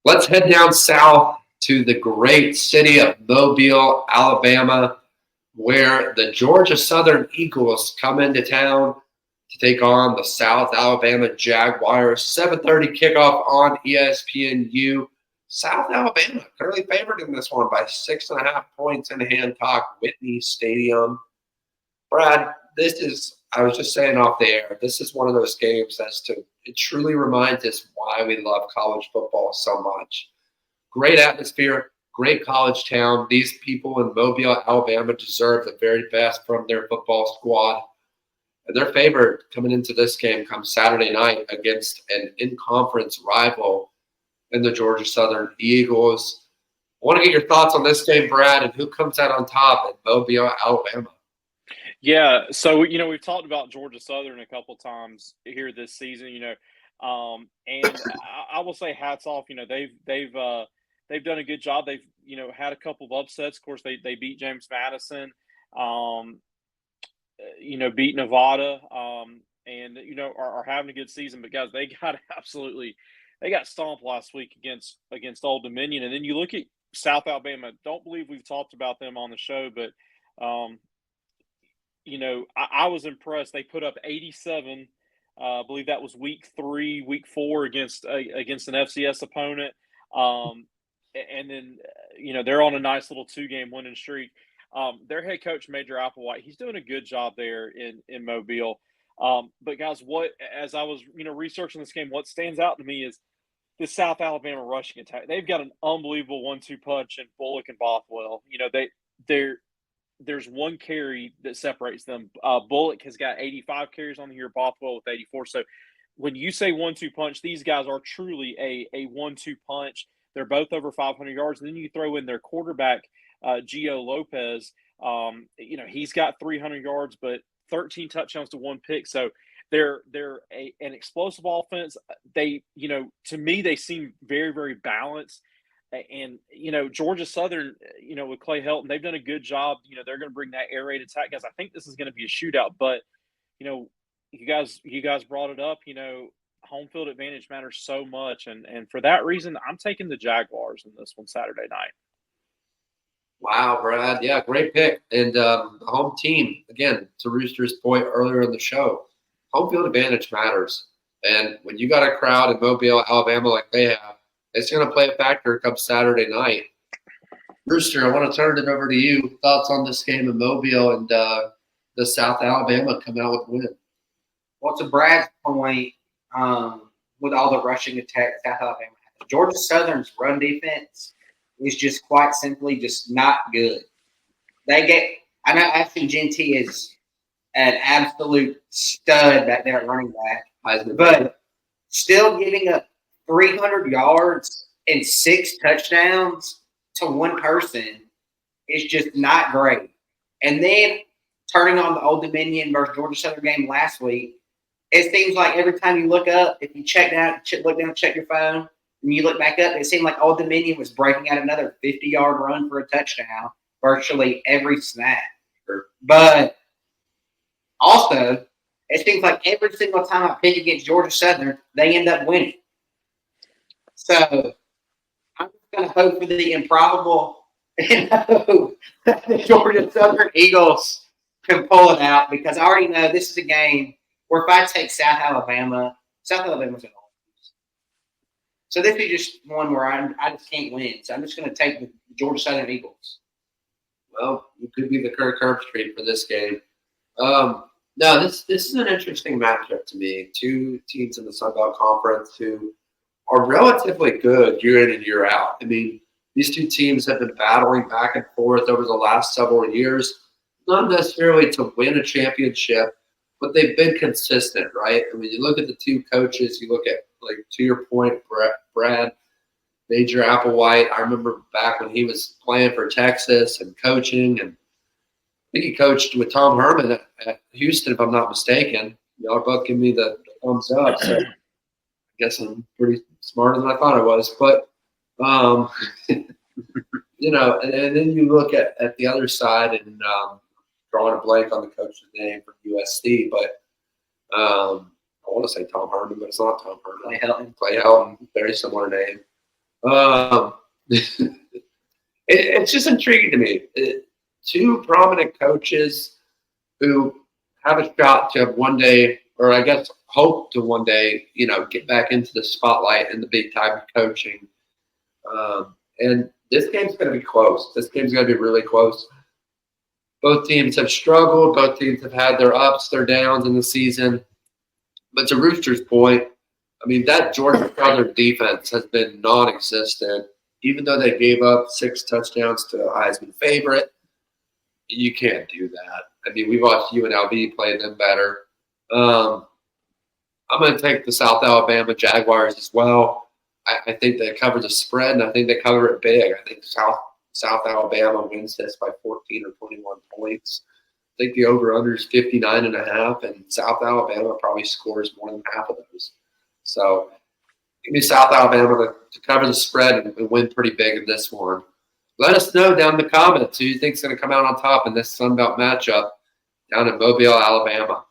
Let's head down south to the great city of Mobile, Alabama, where the Georgia Southern Eagles come into town to take on the South Alabama Jaguars. 7:30 kickoff on ESPNU. South Alabama currently favored in this one by 6.5 points in Hancock Whitney Stadium. Brad, I was just saying off the air, this is one of those games it truly reminds us why we love college football so much. Great atmosphere, great college town. These people in Mobile, Alabama deserve the very best from their football squad. And they're favored coming into this game come Saturday night against an in-conference rival in the Georgia Southern Eagles. I want to get your thoughts on this game, Brad, and who comes out on top at Mobile, Alabama. Yeah, so we've talked about Georgia Southern a couple times here this season, and I will say hats off. They've done a good job. They've had a couple of upsets. Of course, they beat James Madison, beat Nevada, and are having a good season. But guys, they got stomped last week against Old Dominion, and then you look at South Alabama. Don't believe we've talked about them on the show, but I was impressed. They put up 87. I believe that was week 4 against an FCS opponent. And then, they're on a nice little 2-game winning streak. Their head coach, Major Applewhite, he's doing a good job there in Mobile. But guys, as I was, researching this game, what stands out to me is the South Alabama rushing attack. They've got an unbelievable 1-2 punch in Bullock and Bothwell. There's one carry that separates them. Bullock has got 85 carries on the year, Bothwell with 84. So when you say 1-2 punch, these guys are truly a 1-2 punch. They're both over 500 yards. And then you throw in their quarterback, Gio Lopez. He's got 300 yards, but 13 touchdowns to 1 pick. So they're an explosive offense. They, to me, they seem very, very balanced. And, Georgia Southern, with Clay Helton, they've done a good job. They're going to bring that air raid attack. Guys, I think this is going to be a shootout. But, you guys brought it up, home field advantage matters so much. And for that reason, I'm taking the Jaguars in this one Saturday night. Wow, Brad. Yeah, great pick. And the home team, again, to Rooster's point earlier in the show, home field advantage matters. And when you got a crowd in Mobile, Alabama like they have, it's going to play a factor come Saturday night. Rooster, I want to turn it over to you. Thoughts on this game in Mobile and the South Alabama come out with a win? Well, to Brad's point, with all the rushing attack South Alabama has, Georgia Southern's run defense is just quite simply just not good. I know Ashton Genty is an absolute stud back there at running back, but still giving up 300 yards and 6 touchdowns to one person is just not great. And then turning on the Old Dominion versus Georgia Southern game last week, it seems like every time you look up, if you look down, check your phone, and you look back up, it seemed like Old Dominion was breaking out another 50-yard run for a touchdown virtually every snap. But also, it seems like every single time I pick against Georgia Southern, they end up winning. So I'm just going to hope for the improbable and hope that the Georgia Southern Eagles can pull it out, because I already know this is a game where if I take South Alabama's going to lose. So this is just one where I just can't win. So I'm just going to take the Georgia Southern Eagles. Well, you could be the Kirk Herbstreit for this game. No, this is an interesting matchup to me. 2 teams in the Sun Belt Conference who are relatively good year in and year out. I mean, these 2 teams have been battling back and forth over the last several years, not necessarily to win a championship, but they've been consistent, right? I mean, you look at the 2 coaches, you look at, like, to your point, Brad, Major Applewhite. I remember back when he was playing for Texas and coaching, and I think he coached with Tom Herman at Houston, if I'm not mistaken. Y'all are both giving me the thumbs up, so I guess I'm pretty smarter than I thought I was. But, and then you look at the other side, and drawing a blank on the coach's name for USC, but I want to say Tom Herman, but it's not Tom Herman. Clay Helton. Clay Helton, very similar name. It's just intriguing to me. Two prominent coaches who have a shot to have one day, or I guess hope to one day, get back into the spotlight in the big time coaching. And this game's going to be close. This game's going to be really close. Both teams have struggled. Both teams have had their ups, their downs in the season. But to Rooster's point, I mean, that Georgia Southern defense has been non-existent. Even though they gave up 6 touchdowns to a Heisman favorite, you can't do that. I mean, we watched UNLV play them better. I'm going to take the South Alabama Jaguars as well. I think they cover the spread, and I think they cover it big. I think South Alabama wins this by 14 or 21 points. I think the over-under is 59.5, and South Alabama probably scores more than half of those. So give me South Alabama to cover the spread and win pretty big in this one. Let us know down in the comments who you think is going to come out on top in this Sun Belt matchup down in Mobile, Alabama.